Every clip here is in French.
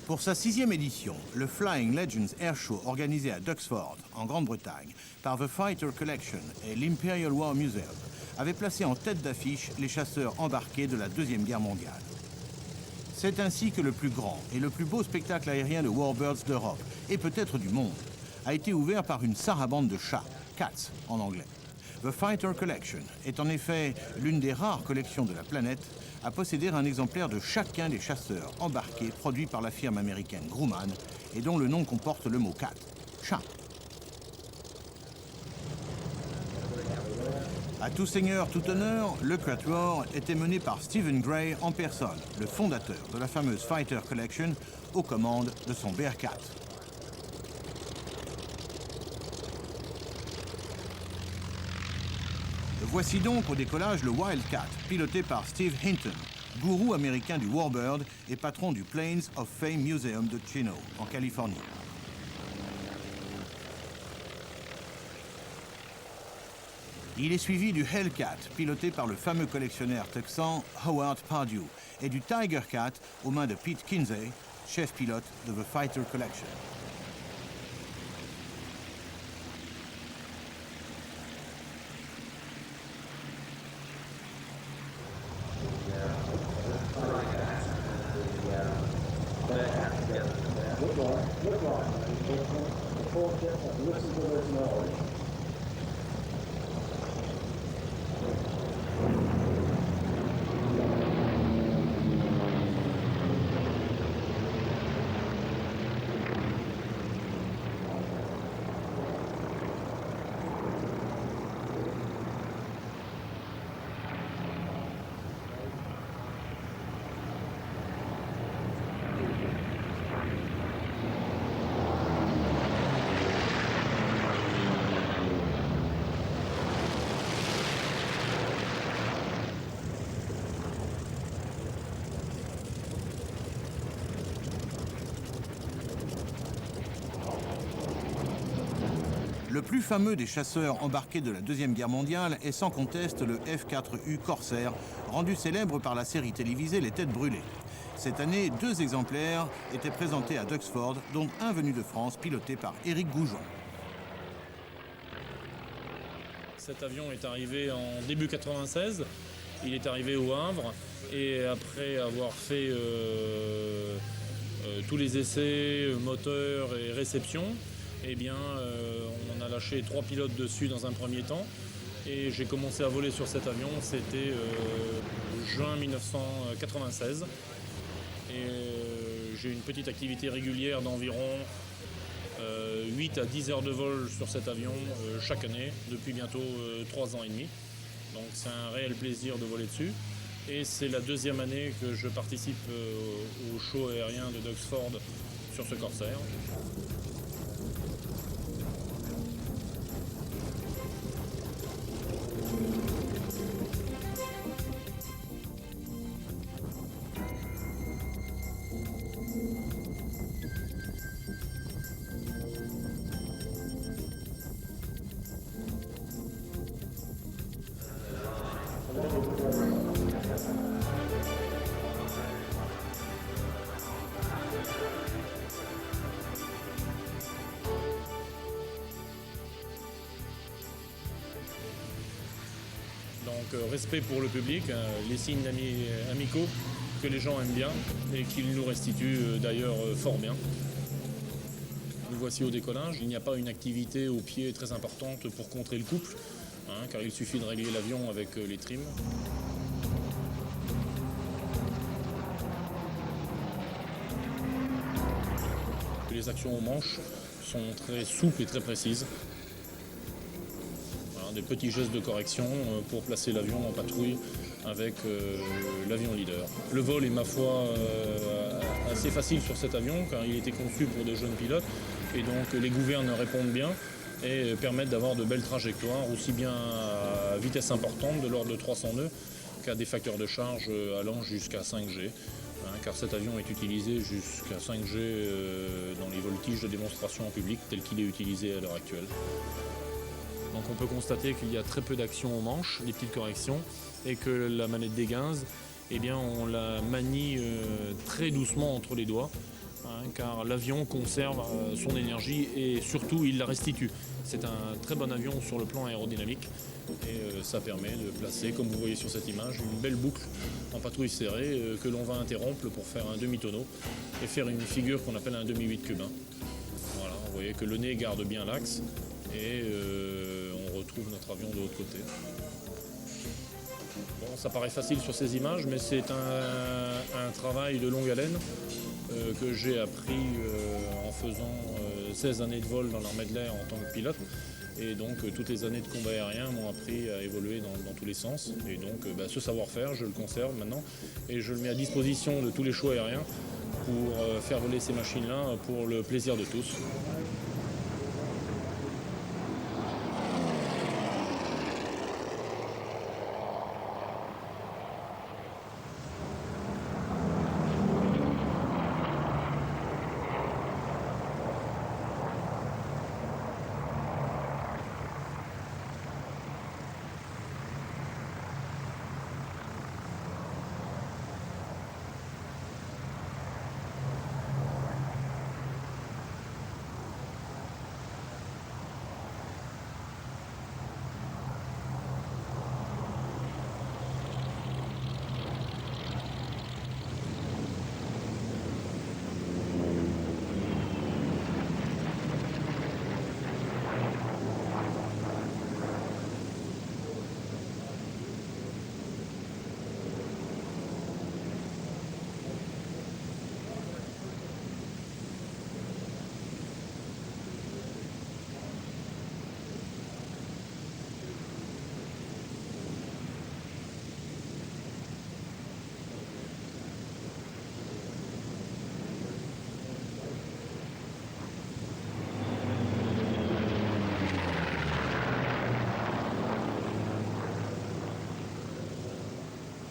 Pour sa 6e édition, le Flying Legends Air Show organisé à Duxford, en Grande-Bretagne, par The Fighter Collection et l'Imperial War Museum, avait placé en tête d'affiche les chasseurs embarqués de la Deuxième Guerre mondiale. C'est ainsi que le plus grand et le plus beau spectacle aérien de Warbirds d'Europe, et peut-être du monde, a été ouvert par une sarabande de chats, Cats en anglais. The Fighter Collection est en effet l'une des rares collections de la planète à posséder un exemplaire de chacun des chasseurs embarqués produits par la firme américaine Grumman et dont le nom comporte le mot cat, chat. À tout seigneur, tout honneur, le Quatuor était mené par Stephen Gray en personne, le fondateur de la fameuse Fighter Collection, aux commandes de son Bearcat. Voici donc au décollage le Wildcat, piloté par Steve Hinton, gourou américain du Warbird et patron du Plains of Fame Museum de Chino, en Californie. Il est suivi du Hellcat, piloté par le fameux collectionneur texan Howard Pardue, et du Tiger Cat aux mains de Pete Kinsey, chef pilote de The Fighter Collection. Le plus fameux des chasseurs embarqués de la Deuxième Guerre mondiale est sans conteste le F-4U Corsair, rendu célèbre par la série télévisée Les Têtes Brûlées. Cette année, 2 exemplaires étaient présentés à Duxford, dont un venu de France, piloté par Éric Goujon. Cet avion est arrivé en début 96, il est arrivé au Havre, et après avoir fait tous les essais, moteurs et réception, eh bien, on a lâché 3 pilotes dessus dans un premier temps et j'ai commencé à voler sur cet avion, c'était juin 1996 et j'ai une petite activité régulière d'environ 8 à 10 heures de vol sur cet avion chaque année depuis bientôt 3 ans et demi. Donc c'est un réel plaisir de voler dessus et c'est la 2e année que je participe au show aérien de Duxford sur ce Corsair. Donc respect pour le public, les signes amicaux que les gens aiment bien et qu'ils nous restituent d'ailleurs fort bien. Nous voici au décollage. Il n'y a pas une activité au pied très importante pour contrer le couple, car il suffit de régler l'avion avec les trims. Les actions au manche sont très souples et très précises. Des petits gestes de correction pour placer l'avion en patrouille avec l'avion leader. Le vol est, ma foi, assez facile sur cet avion car il était conçu pour de jeunes pilotes et donc les gouvernes répondent bien et permettent d'avoir de belles trajectoires aussi bien à vitesse importante de l'ordre de 300 nœuds qu'à des facteurs de charge allant jusqu'à 5G. Car cet avion est utilisé jusqu'à 5G dans les voltiges de démonstration en public tel qu'il est utilisé à l'heure actuelle. Donc on peut constater qu'il y a très peu d'action au manche, des petites corrections, et que la manette des 15, eh bien, on la manie très doucement entre les doigts, car l'avion conserve son énergie et surtout il la restitue. C'est un très bon avion sur le plan aérodynamique et ça permet de placer, comme vous voyez sur cette image, une belle boucle en patrouille serrée que l'on va interrompre pour faire un demi-tonneau et faire une figure qu'on appelle un demi-8 cubain. Voilà, vous voyez que le nez garde bien l'axe et on retrouve notre avion de l'autre côté. Bon, ça paraît facile sur ces images, mais c'est un travail de longue haleine que j'ai appris en faisant 16 années de vol dans l'armée de l'air en tant que pilote. Et donc toutes les années de combat aérien m'ont appris à évoluer dans tous les sens. Et donc ce savoir-faire, je le conserve maintenant et je le mets à disposition de tous les shows aériens pour faire voler ces machines-là pour le plaisir de tous.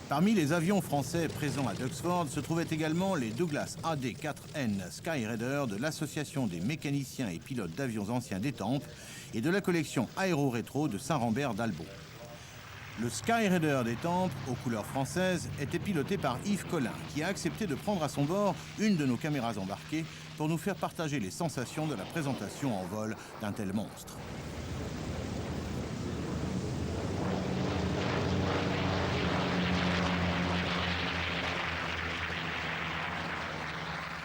Parmi les avions français présents à Duxford se trouvaient également les Douglas AD-4N Sky Raider de l'Association des mécaniciens et pilotes d'avions anciens d'Étampes et de la collection Aéro-Rétro de Saint-Rambert d'Albot. Le Sky Raider d'Étampes, aux couleurs françaises, était piloté par Yves Collin, qui a accepté de prendre à son bord une de nos caméras embarquées pour nous faire partager les sensations de la présentation en vol d'un tel monstre.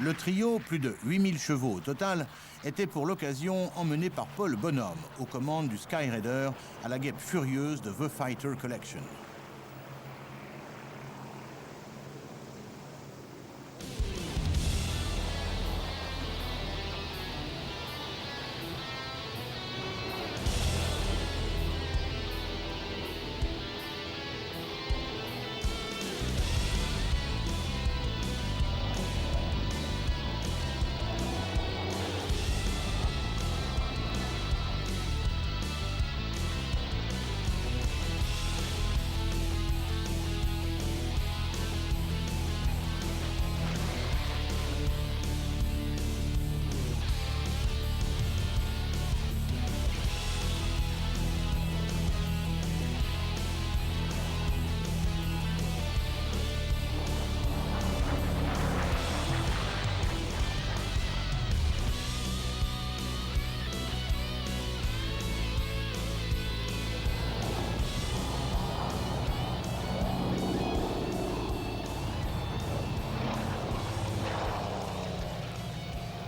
Le trio, plus de 8000 chevaux au total, était pour l'occasion emmené par Paul Bonhomme, aux commandes du Sky Raider, à la guêpe furieuse de The Fighter Collection.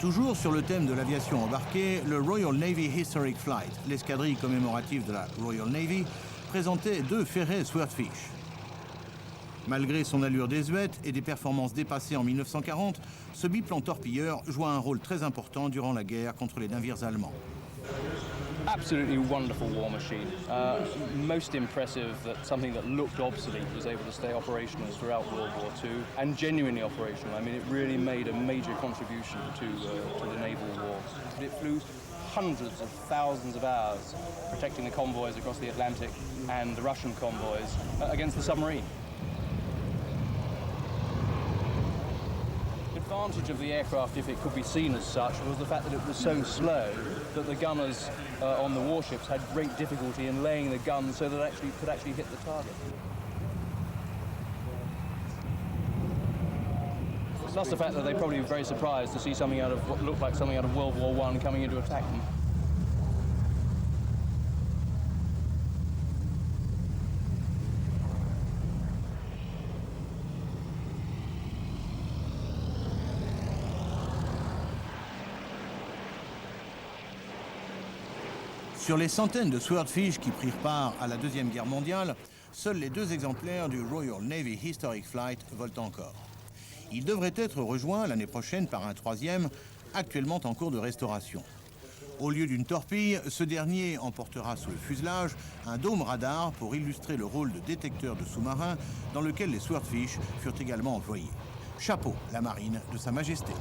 Toujours sur le thème de l'aviation embarquée, le Royal Navy Historic Flight, l'escadrille commémorative de la Royal Navy, présentait deux ferrets Swordfish. Malgré son allure désuète et des performances dépassées en 1940, ce biplan torpilleur joua un rôle très important durant la guerre contre les navires allemands. Absolutely wonderful war machine. Most impressive that something that looked obsolete was able to stay operational throughout World War II and genuinely operational. I mean, it really made a major contribution to the naval war. It flew hundreds of thousands of hours protecting the convoys across the Atlantic and the Russian convoys against the submarine. The advantage of the aircraft, if it could be seen as such, was the fact that it was so slow that the gunners on the warships had great difficulty in laying the guns so that it could actually hit the target. Plus the fact that they probably were very surprised to see something out of what looked like something out of World War I coming in to attack them. Sur les centaines de Swordfish qui prirent part à la Deuxième Guerre mondiale, seuls les 2 exemplaires du Royal Navy Historic Flight volent encore. Ils devraient être rejoints l'année prochaine par un 3e, actuellement en cours de restauration. Au lieu d'une torpille, ce dernier emportera sous le fuselage un dôme radar pour illustrer le rôle de détecteur de sous-marins dans lequel les Swordfish furent également employés. Chapeau, la marine de Sa Majesté.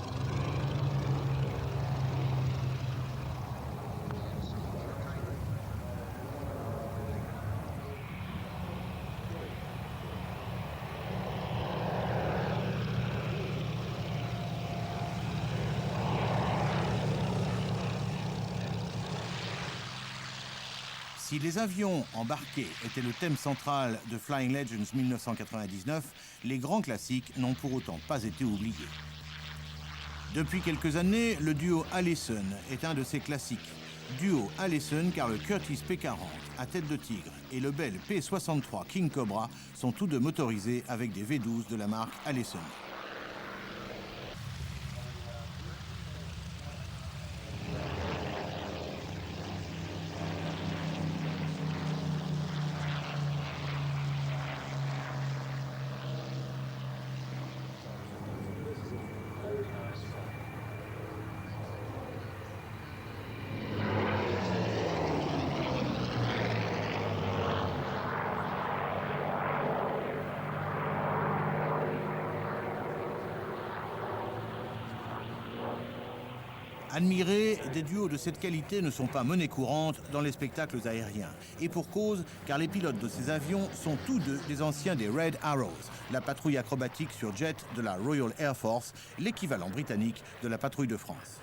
Si les avions embarqués étaient le thème central de Flying Legends 1999, les grands classiques n'ont pour autant pas été oubliés. Depuis quelques années, le duo Allison est un de ces classiques. Duo Allison car le Curtiss P-40 à tête de tigre et le Bell P-63 King Cobra sont tous deux motorisés avec des V12 de la marque Allison. Admirer des duos de cette qualité ne sont pas monnaie courante dans les spectacles aériens. Et pour cause, car les pilotes de ces avions sont tous deux des anciens des Red Arrows, la patrouille acrobatique sur jet de la Royal Air Force, l'équivalent britannique de la patrouille de France.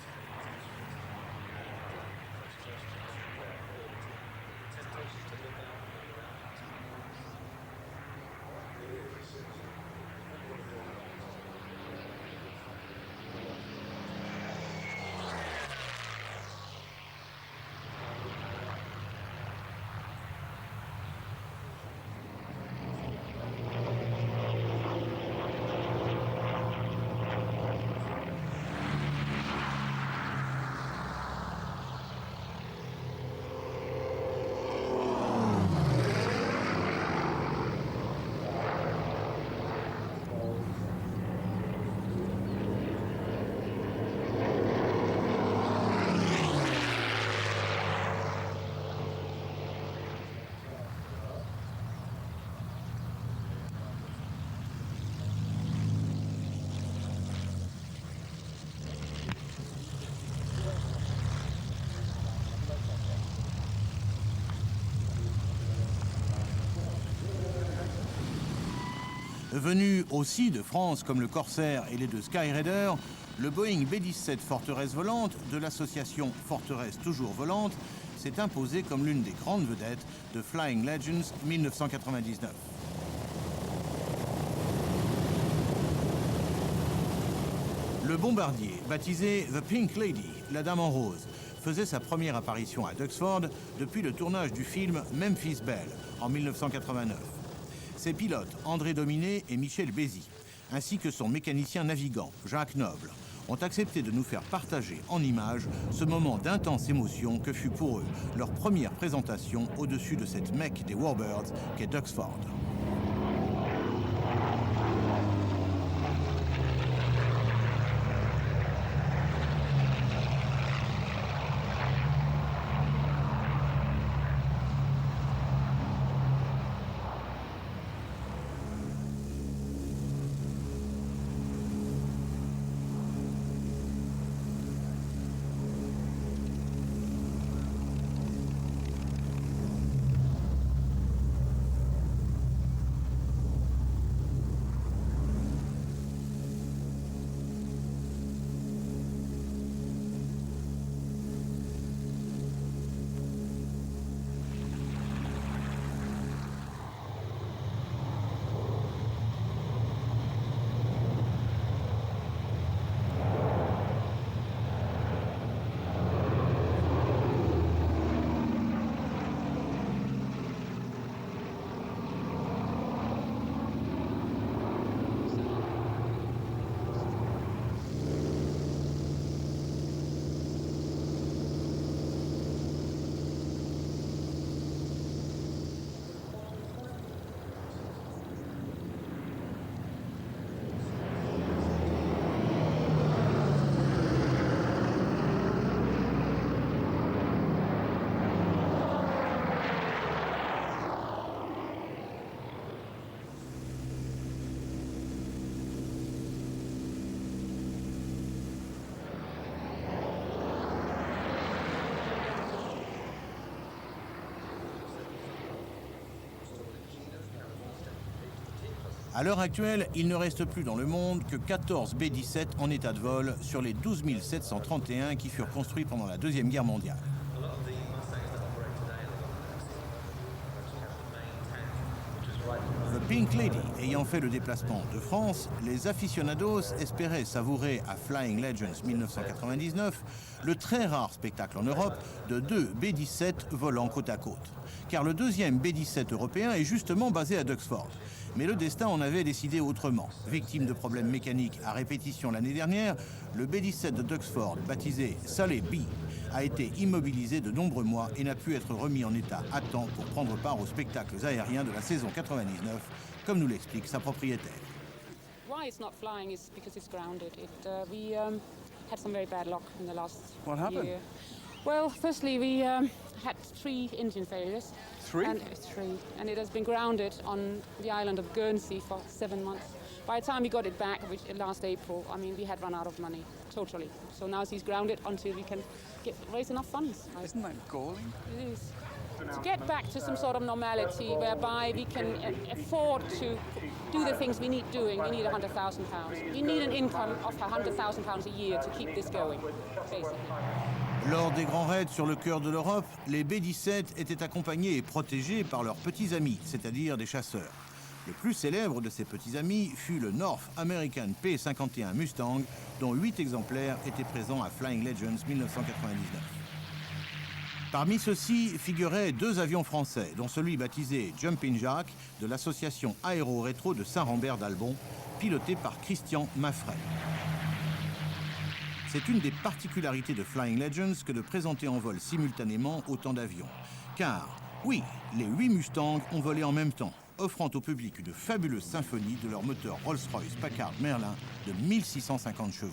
Venu aussi de France comme le Corsair et les deux Skyraider, le Boeing B-17 Forteresse volante de l'association Forteresse toujours volante s'est imposé comme l'une des grandes vedettes de Flying Legends 1999. Le bombardier, baptisé The Pink Lady, la Dame en Rose, faisait sa première apparition à Duxford depuis le tournage du film Memphis Belle en 1989. Ses pilotes, André Dominé et Michel Bézy, ainsi que son mécanicien navigant, Jacques Noble, ont accepté de nous faire partager en images ce moment d'intense émotion que fut pour eux leur première présentation au-dessus de cette Mecque des Warbirds qu'est Duxford. À l'heure actuelle, il ne reste plus dans le monde que 14 B-17 en état de vol sur les 12 731 qui furent construits pendant la Deuxième Guerre mondiale. The Pink Lady ayant fait le déplacement de France, les aficionados espéraient savourer à Flying Legends 1999 le très rare spectacle en Europe de 2 B-17 volant côte à côte. Car le deuxième B-17 européen est justement basé à Duxford. Mais le destin en avait décidé autrement. Victime de problèmes mécaniques à répétition l'année dernière, le B-17 de Duxford, baptisé Sully B, a été immobilisé de nombreux mois et n'a pu être remis en état à temps pour prendre part aux spectacles aériens de la saison 99, comme nous l'explique sa propriétaire. Why it's not flying is because it's grounded. We had some very bad luck in the last What happened? year. Well, firstly, we had 3 engine failures. 3? And it has been grounded on the island of Guernsey for 7 months. By the time we got it back, which last April, I mean, we had run out of money, totally. So now he's grounded until we can raise enough funds. Isn't that galling? It is. To get back to some sort of normality whereby we can afford to do the things we need doing, we need £100,000. We need an income of £100,000 a year to keep this going, basically. Lors des grands raids sur le cœur de l'Europe, les B-17 étaient accompagnés et protégés par leurs petits amis, c'est-à-dire des chasseurs. Le plus célèbre de ces petits amis fut le North American P-51 Mustang, dont 8 exemplaires étaient présents à Flying Legends 1999. Parmi ceux-ci figuraient 2 avions français, dont celui baptisé Jumping Jack de l'association Aéro-Rétro de Saint-Rambert d'Albon, piloté par Christian Maffray. C'est une des particularités de Flying Legends que de présenter en vol simultanément autant d'avions. Car, oui, les 8 Mustangs ont volé en même temps, offrant au public une fabuleuse symphonie de leur moteur Rolls-Royce Packard Merlin de 1650 chevaux.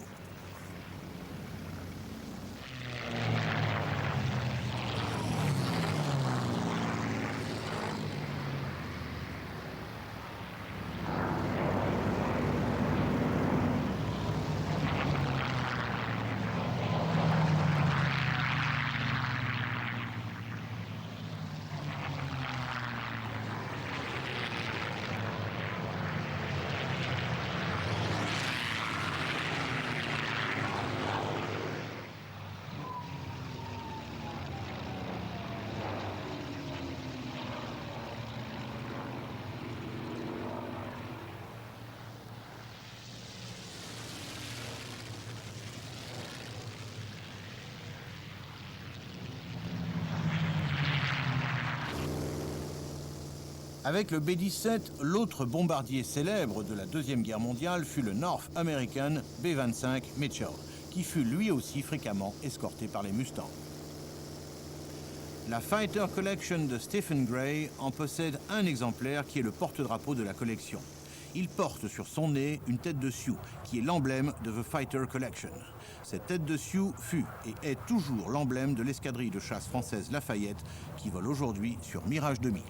Avec le B-17, l'autre bombardier célèbre de la Deuxième Guerre mondiale fut le North American B-25 Mitchell, qui fut lui aussi fréquemment escorté par les Mustangs. La Fighter Collection de Stephen Gray en possède un exemplaire qui est le porte-drapeau de la collection. Il porte sur son nez une tête de Sioux, qui est l'emblème de The Fighter Collection. Cette tête de Sioux fut et est toujours l'emblème de l'escadrille de chasse française Lafayette, qui vole aujourd'hui sur Mirage 2000.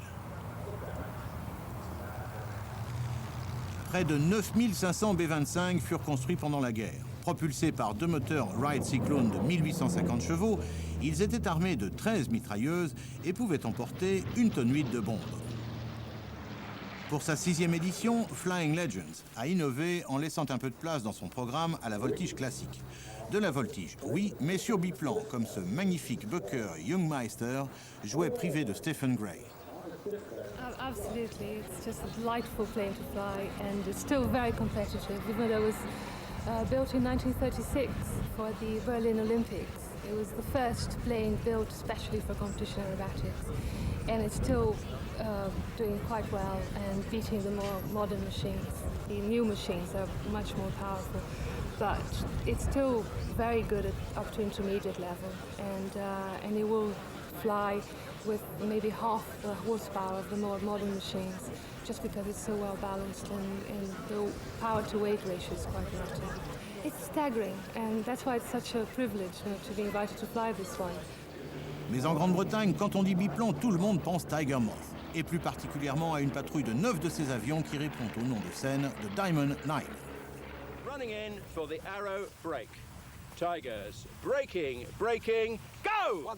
Près de 9500 B-25 furent construits pendant la guerre. Propulsés par 2 moteurs Wright Cyclone de 1850 chevaux, ils étaient armés de 13 mitrailleuses et pouvaient emporter 1,8 tonne de bombes. Pour sa 6e édition, Flying Legends a innové en laissant un peu de place dans son programme à la voltige classique. De la voltige, oui, mais sur biplan, comme ce magnifique Bucker Youngmeister, jouet privé de Stephen Gray. Absolutely, it's just a delightful plane to fly, and it's still very competitive. Even though it was built in 1936 for the Berlin Olympics, it was the first plane built especially for competition aerobatics, and it's still doing quite well and beating the more modern machines. The new machines are much more powerful, but it's still very good at up to intermediate level, and it will fly with maybe half the horsepower of the more modern machines, just because it's so well balanced and the power to weight ratio is quite relative. It's staggering, and that's why it's such a privilege to be invited to fly this one. Mais en Grande-Bretagne, quand on dit biplan, tout le monde pense Tiger Moth, et plus particulièrement à une patrouille de 9 de ces avions qui répond au nom de scène de Diamond 9. Running in for the arrow break. Tigers, braking, braking, go!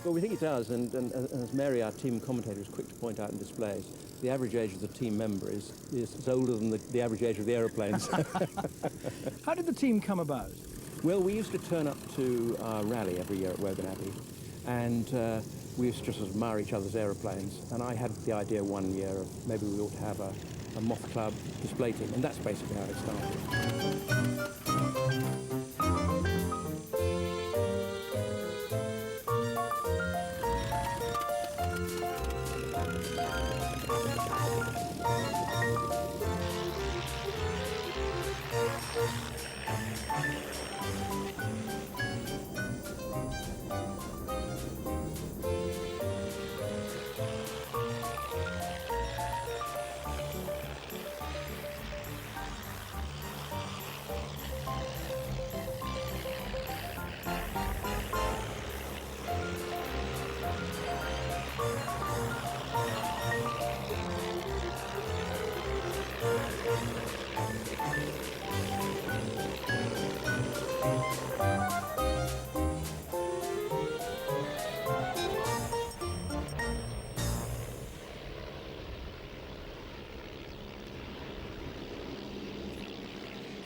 Well, we think it does, and as Mary, our team commentator, is quick to point out in displays, the average age of the team member is older than the average age of the aeroplanes. How did the team come about? Well, we used to turn up to our rally every year at Wogan Abbey, and we used to just admire each other's aeroplanes. And I had the idea one year of maybe we ought to have a Moth Club display team, and that's basically how it started.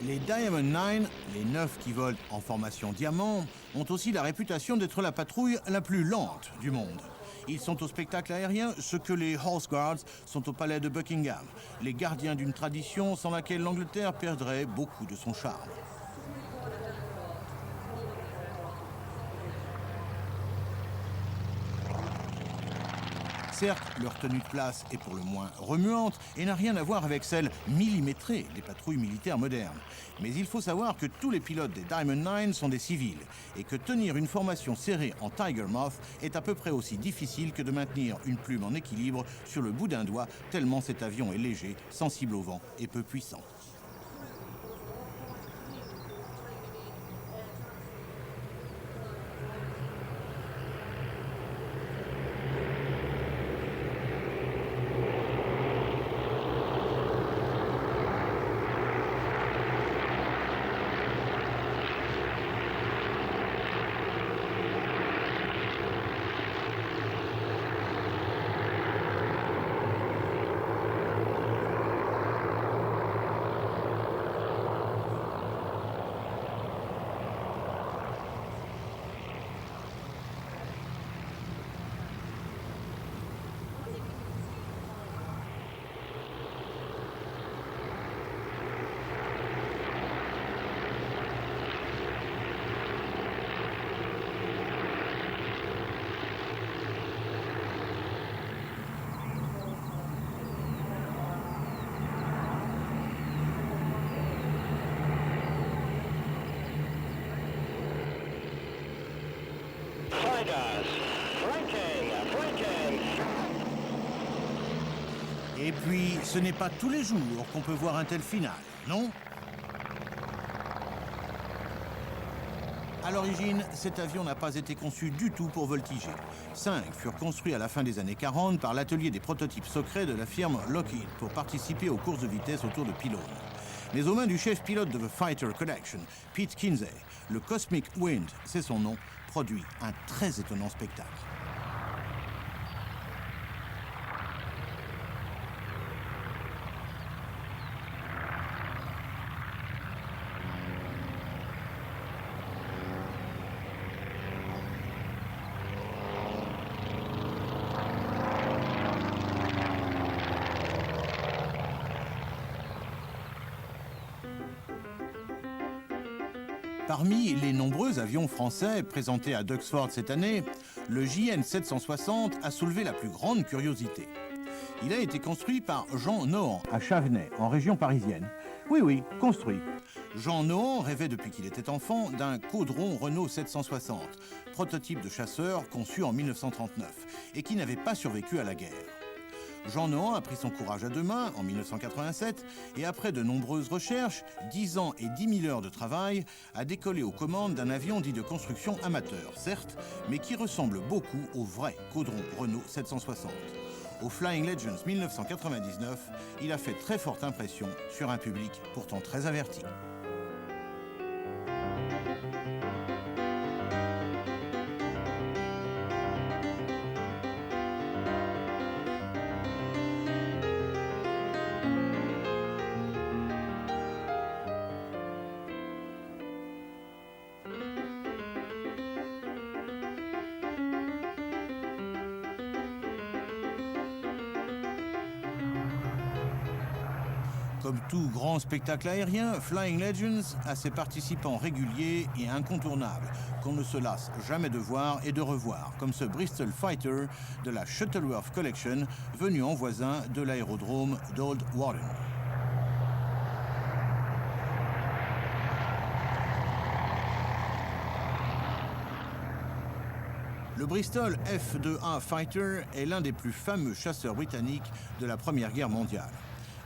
Les Diamond 9, les 9 qui volent en formation diamant, ont aussi la réputation d'être la patrouille la plus lente du monde. Ils sont au spectacle aérien ce que les Horse Guards sont au palais de Buckingham, les gardiens d'une tradition sans laquelle l'Angleterre perdrait beaucoup de son charme. Certes, leur tenue de place est pour le moins remuante et n'a rien à voir avec celle millimétrée des patrouilles militaires modernes. Mais il faut savoir que tous les pilotes des Diamond 9 sont des civils et que tenir une formation serrée en Tiger Moth est à peu près aussi difficile que de maintenir une plume en équilibre sur le bout d'un doigt, tellement cet avion est léger, sensible au vent et peu puissant. Et puis, ce n'est pas tous les jours qu'on peut voir un tel final, non? À l'origine, cet avion n'a pas été conçu du tout pour voltiger. 5 furent construits à la fin des années 40 par l'atelier des prototypes secrets de la firme Lockheed pour participer aux courses de vitesse autour de pylônes. Mais aux mains du chef pilote de The Fighter Collection, Pete Kinsey, le Cosmic Wind, c'est son nom, produit un très étonnant spectacle. Parmi les nombreux avions français présentés à Duxford cette année, le JN 760 a soulevé la plus grande curiosité. Il a été construit par Jean Nohan à Chavenay, en région parisienne. Oui, construit. Jean Nohan rêvait depuis qu'il était enfant d'un Caudron Renault 760, prototype de chasseur conçu en 1939 et qui n'avait pas survécu à la guerre. Jean Nohan a pris son courage à deux mains en 1987 et après de nombreuses recherches, 10 ans et 10 000 heures de travail, a décollé aux commandes d'un avion dit de construction amateur, certes, mais qui ressemble beaucoup au vrai Caudron Renault 760. Au Flying Legends 1999, il a fait très forte impression sur un public pourtant très averti. Comme tout grand spectacle aérien, Flying Legends a ses participants réguliers et incontournables, qu'on ne se lasse jamais de voir et de revoir, comme ce Bristol Fighter de la Shuttleworth Collection, venu en voisin de l'aérodrome d'Old Warden. Le Bristol F-2A Fighter est l'un des plus fameux chasseurs britanniques de la Première Guerre mondiale.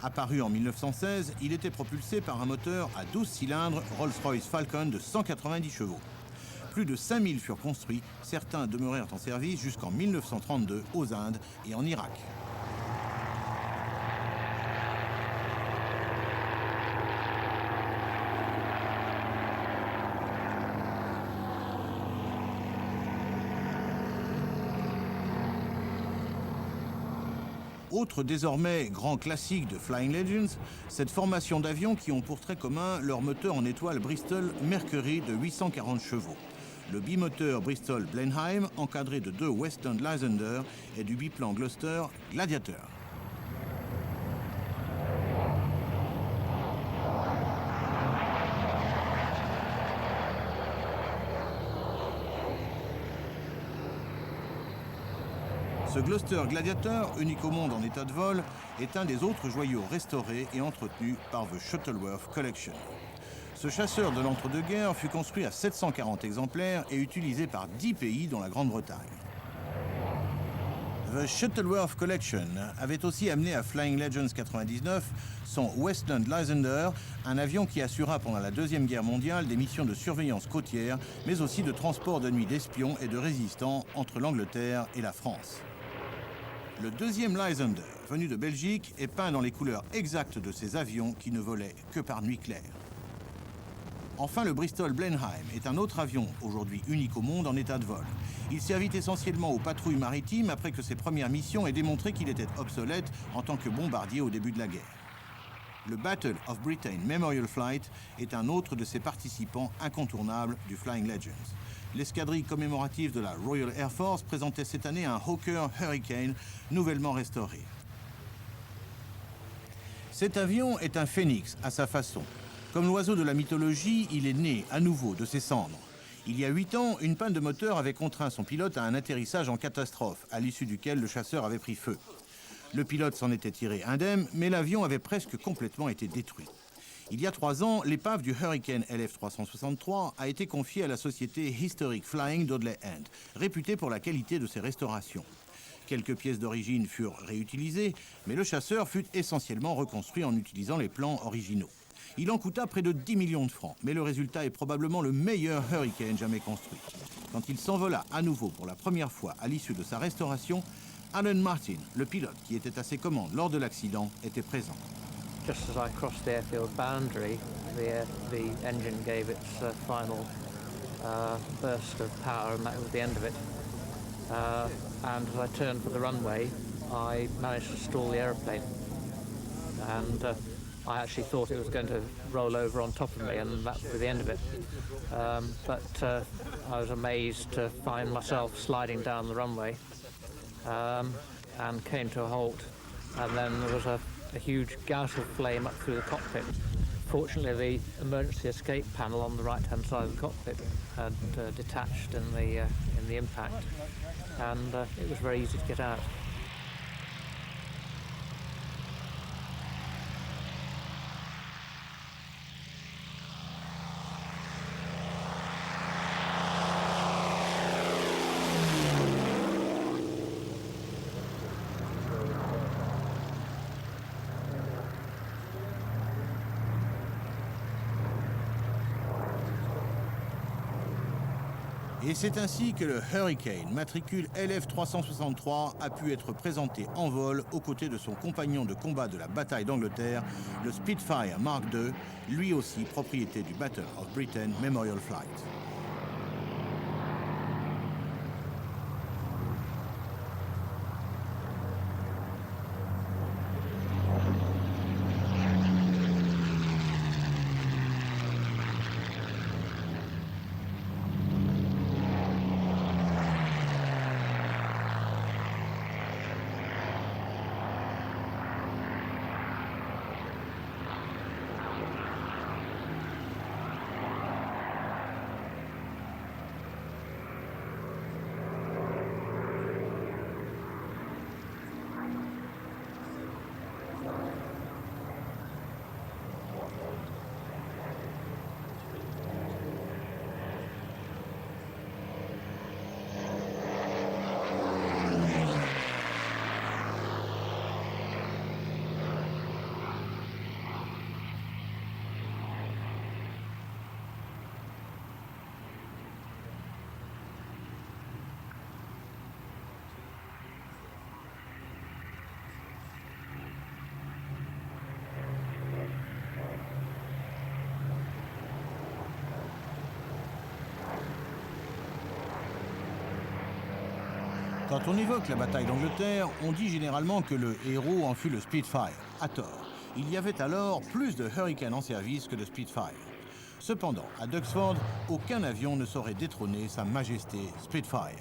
Apparu en 1916, il était propulsé par un moteur à 12 cylindres Rolls-Royce Falcon de 190 chevaux. Plus de 5000 furent construits, certains demeurèrent en service jusqu'en 1932 aux Indes et en Irak. Autre désormais grand classique de Flying Legends, cette formation d'avions qui ont pour trait commun leur moteur en étoile Bristol Mercury de 840 chevaux. Le bimoteur Bristol Blenheim, encadré de 2 Westland Lysander et du biplan Gloucester Gladiator. Ce Gloucester Gladiator, unique au monde en état de vol, est un des autres joyaux restaurés et entretenus par The Shuttleworth Collection. Ce chasseur de l'entre-deux-guerres fut construit à 740 exemplaires et utilisé par 10 pays dont la Grande-Bretagne. The Shuttleworth Collection avait aussi amené à Flying Legends 99 son Westland Lysander, un avion qui assura pendant la Deuxième Guerre mondiale des missions de surveillance côtière, mais aussi de transport de nuit d'espions et de résistants entre l'Angleterre et la France. Le deuxième Lysander, venu de Belgique, est peint dans les couleurs exactes de ces avions qui ne volaient que par nuit claire. Enfin, le Bristol Blenheim est un autre avion, aujourd'hui unique au monde en état de vol. Il servit essentiellement aux patrouilles maritimes après que ses premières missions aient démontré qu'il était obsolète en tant que bombardier au début de la guerre. Le Battle of Britain Memorial Flight est un autre de ses participants incontournables du Flying Legends. L'escadrille commémorative de la Royal Air Force présentait cette année un Hawker Hurricane nouvellement restauré. Cet avion est un phénix à sa façon. Comme l'oiseau de la mythologie, il est né à nouveau de ses cendres. Il y a 8 ans, une panne de moteur avait contraint son pilote à un atterrissage en catastrophe, à l'issue duquel le chasseur avait pris feu. Le pilote s'en était tiré indemne, mais l'avion avait presque complètement été détruit. Il y a 3 ans, l'épave du Hurricane LF-363 a été confiée à la société Historic Flying d'Audley End, réputée pour la qualité de ses restaurations. Quelques pièces d'origine furent réutilisées, mais le chasseur fut essentiellement reconstruit en utilisant les plans originaux. Il en coûta près de 10 millions de francs, mais le résultat est probablement le meilleur Hurricane jamais construit. Quand il s'envola à nouveau pour la première fois à l'issue de sa restauration, Alan Martin, le pilote qui était à ses commandes lors de l'accident, était présent. Just as I crossed the airfield boundary, the engine gave its final burst of power, and that was the end of it. And as I turned for the runway, I managed to stall the aeroplane. And I actually thought it was going to roll over on top of me, and that would be the end of it. But I was amazed to find myself sliding down the runway and came to a halt. And then there was a huge gout of flame up through the cockpit. Fortunately, the emergency escape panel on the right-hand side of the cockpit had detached in the impact, and it was very easy to get out. Et c'est ainsi que le Hurricane, matricule LF-363, a pu être présenté en vol aux côtés de son compagnon de combat de la bataille d'Angleterre, le Spitfire Mark II, lui aussi propriété du Battle of Britain Memorial Flight. Quand on évoque la bataille d'Angleterre, on dit généralement que le héros en fut le Spitfire, à tort. Il y avait alors plus de Hurricane en service que de Spitfire. Cependant, à Duxford, aucun avion ne saurait détrôner sa majesté Spitfire.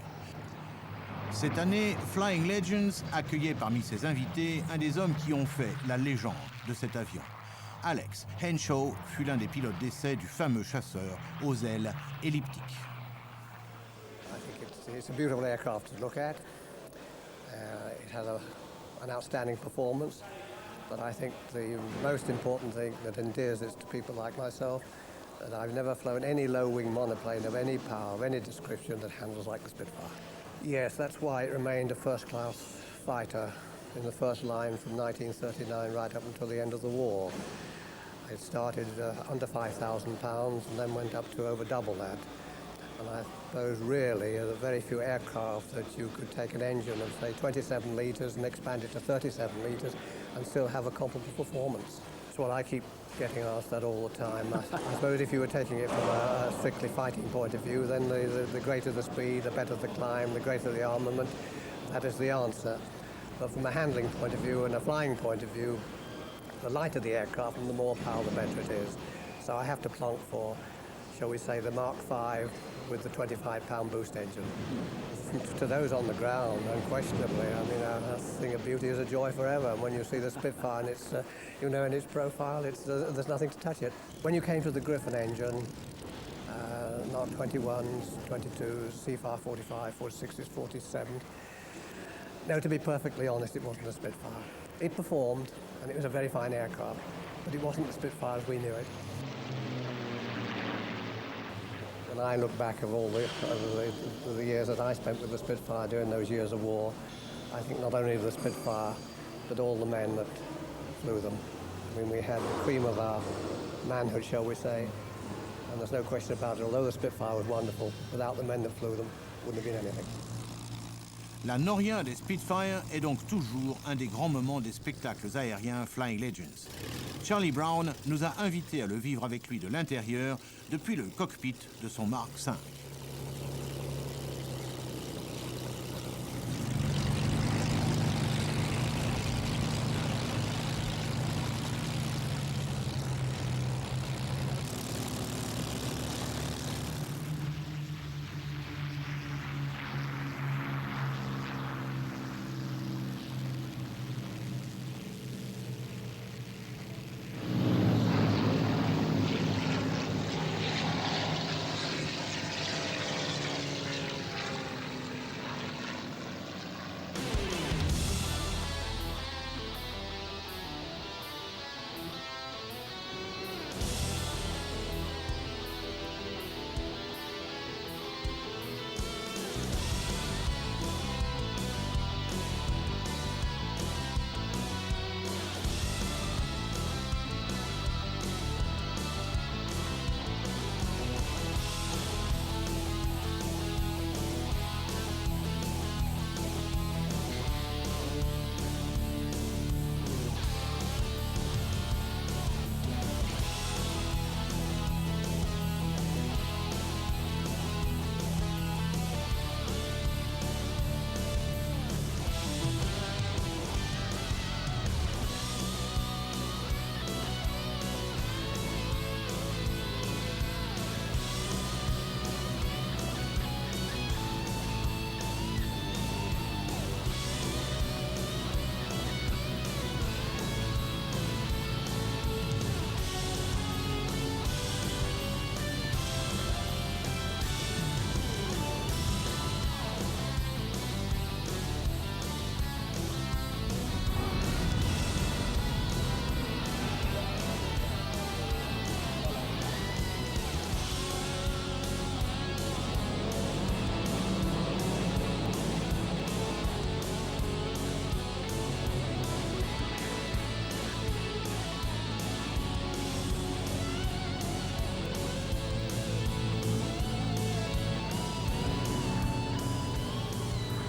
Cette année, Flying Legends accueillait parmi ses invités un des hommes qui ont fait la légende de cet avion. Alex Henshaw fut l'un des pilotes d'essai du fameux chasseur aux ailes elliptiques. I think it's a beautiful aircraft to look at. It has an outstanding performance, but I think the most important thing that endears it to people like myself, that I've never flown any low-wing monoplane of any power, of any description that handles like the Spitfire. Yes, that's why it remained a first-class fighter in the first line from 1939 right up until the end of the war. It started under 5,000 pounds and then went up to over double that. And I suppose really there are very few aircraft that you could take an engine of say 27 litres and expand it to 37 litres and still have a comparable performance. That's what I keep getting asked that all the time. I suppose if you were taking it from a strictly fighting point of view, then the greater the speed, the better the climb, the greater the armament, that is the answer. But from a handling point of view and a flying point of view, the lighter the aircraft and the more power, the better it is. So I have to plonk for, shall we say, the Mark V with the 25-pound boost engine. To those on the ground, unquestionably, I mean, a thing of beauty is a joy forever. And when you see the Spitfire and its, in its profile, there's nothing to touch it. When you came to the Griffon engine, Mark 21s, 22s, CFR 45, 46s, 47s, no, to be perfectly honest, it wasn't a Spitfire. It performed, and it was a very fine aircraft, but it wasn't the Spitfire as we knew it. When I look back of all the years that I spent with the Spitfire during those years of war, I think not only the Spitfire, but all the men that flew them. I mean, we had the cream of our manhood, shall we say, and there's no question about it. Although the Spitfire was wonderful, without the men that flew them, wouldn't have been anything. La Noria des Spitfire est donc toujours un des grands moments des spectacles aériens Flying Legends. Charlie Brown nous a invités à le vivre avec lui de l'intérieur depuis le cockpit de son Mark V.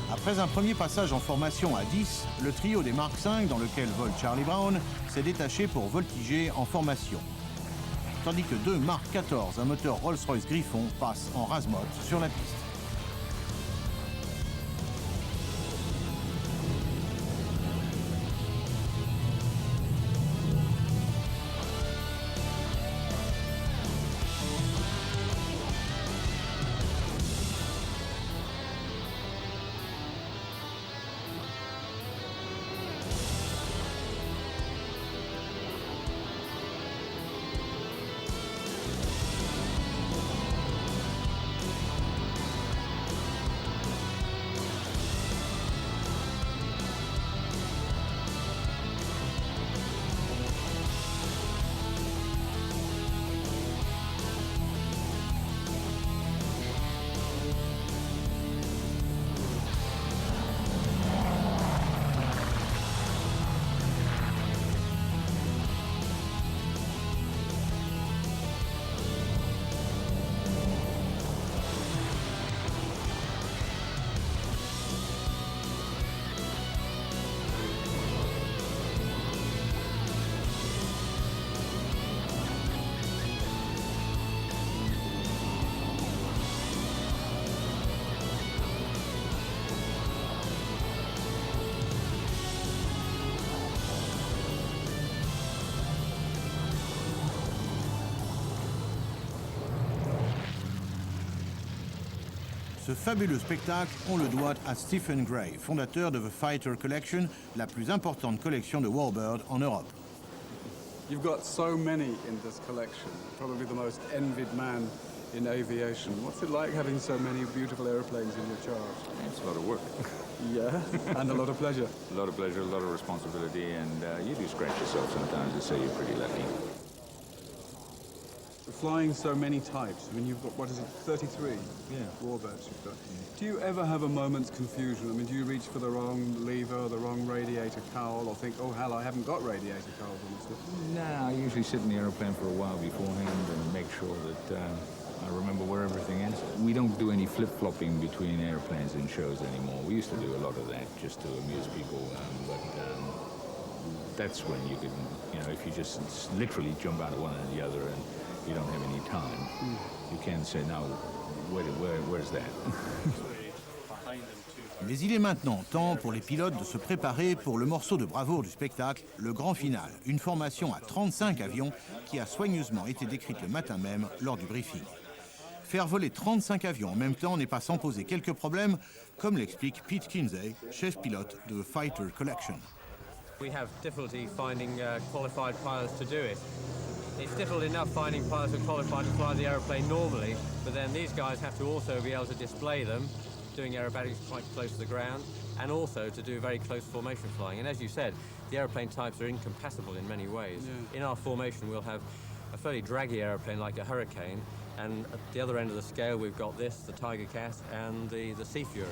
Après un premier passage en formation à 10, le trio des Mark V, dans lequel vole Charlie Brown, s'est détaché pour voltiger en formation. Tandis que deux Mark XIV, un moteur Rolls-Royce Griffon, passent en rase-motte sur la piste. Ce fabuleux spectacle, on le doit à Stephen Gray, fondateur de The Fighter Collection, la plus importante collection de Warbird en Europe. You've got so many in this collection, probably the most envied man in aviation. What's it like having so many beautiful airplanes in your charge? It's a lot of work. Yeah, and a lot of pleasure. A lot of pleasure, a lot of responsibility, and you do scratch yourself sometimes to say you're pretty lucky. Flying so many types, I mean, you've got, what is it, 33 Warbirds you've got. Do you ever have a moment's confusion? I mean, do you reach for the wrong lever or the wrong radiator cowl or think, oh, hell, I haven't got radiator cowls on this? No, I usually sit in the airplane for a while beforehand and make sure that I remember where everything is. We don't do any flip-flopping between airplanes in shows anymore. We used to do a lot of that just to amuse people, but that's when you can, you know, if you just literally jump out of one and the other and you don't have any time, you can't say, now, where's that? Mais il est maintenant temps pour les pilotes de se préparer pour le morceau de bravoure du spectacle, le grand final, une formation à 35 avions qui a soigneusement été décrite le matin même lors du briefing. Faire voler 35 avions en même temps n'est pas sans poser quelques problèmes, comme l'explique Pete Kinsey, chef pilote de Fighter Collection. We have difficulty finding qualified pilots to do it. It's difficult enough finding pilots who are qualified to fly the aeroplane normally, but then these guys have to also be able to display them, doing aerobatics quite close to the ground, and also to do very close formation flying. And as you said, the aeroplane types are incompatible in many ways. Yeah. In our formation, we'll have a fairly draggy aeroplane like a Hurricane, and at the other end of the scale, we've got this, the Tiger Cat, and the Sea Fury.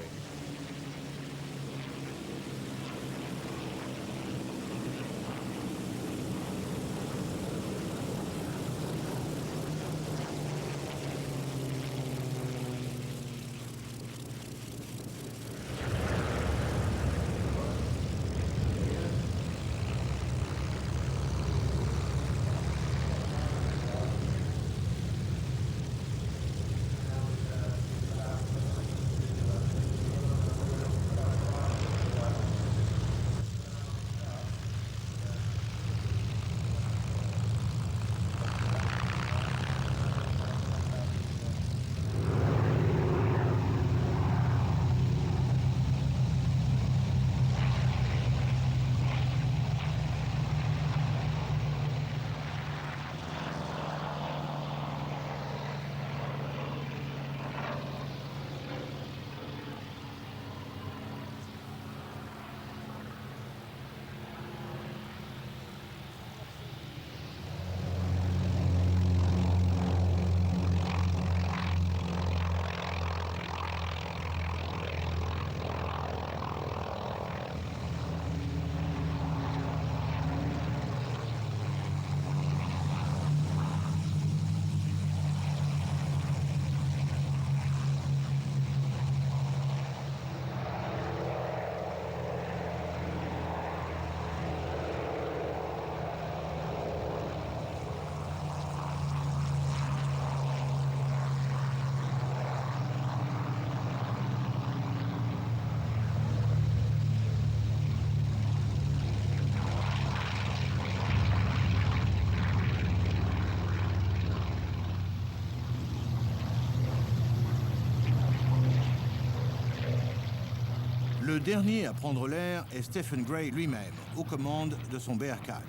Le dernier à prendre l'air est Stephen Gray lui-même, aux commandes de son Bearcat.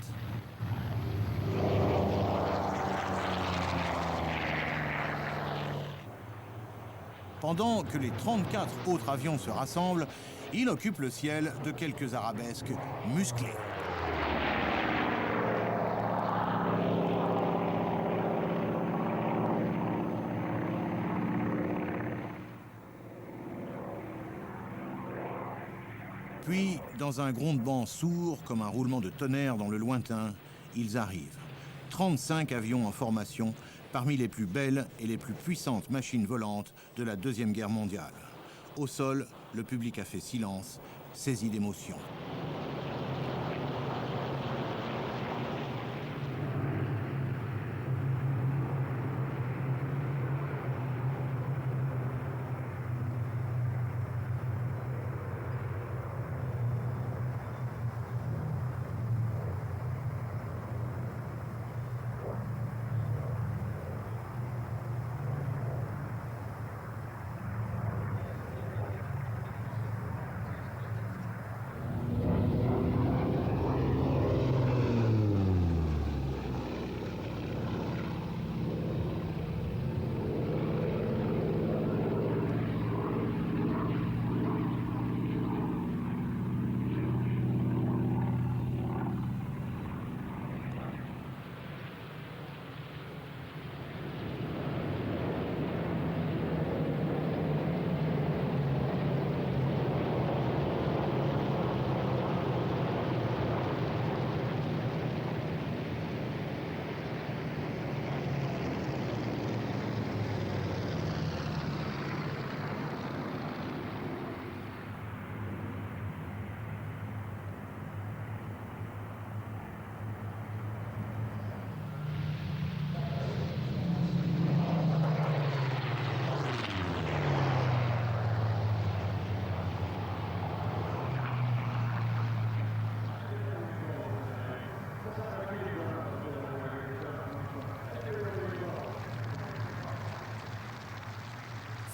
Pendant que les 34 autres avions se rassemblent, il occupe le ciel de quelques arabesques musclées. Puis, dans un grondement sourd, comme un roulement de tonnerre dans le lointain, ils arrivent. 35 avions en formation, parmi les plus belles et les plus puissantes machines volantes de la Deuxième Guerre mondiale. Au sol, le public a fait silence, saisi d'émotion.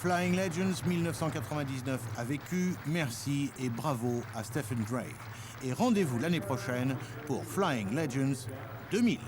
Flying Legends 1999 a vécu, merci et bravo à Stephen Drake. Et rendez-vous l'année prochaine pour Flying Legends 2000.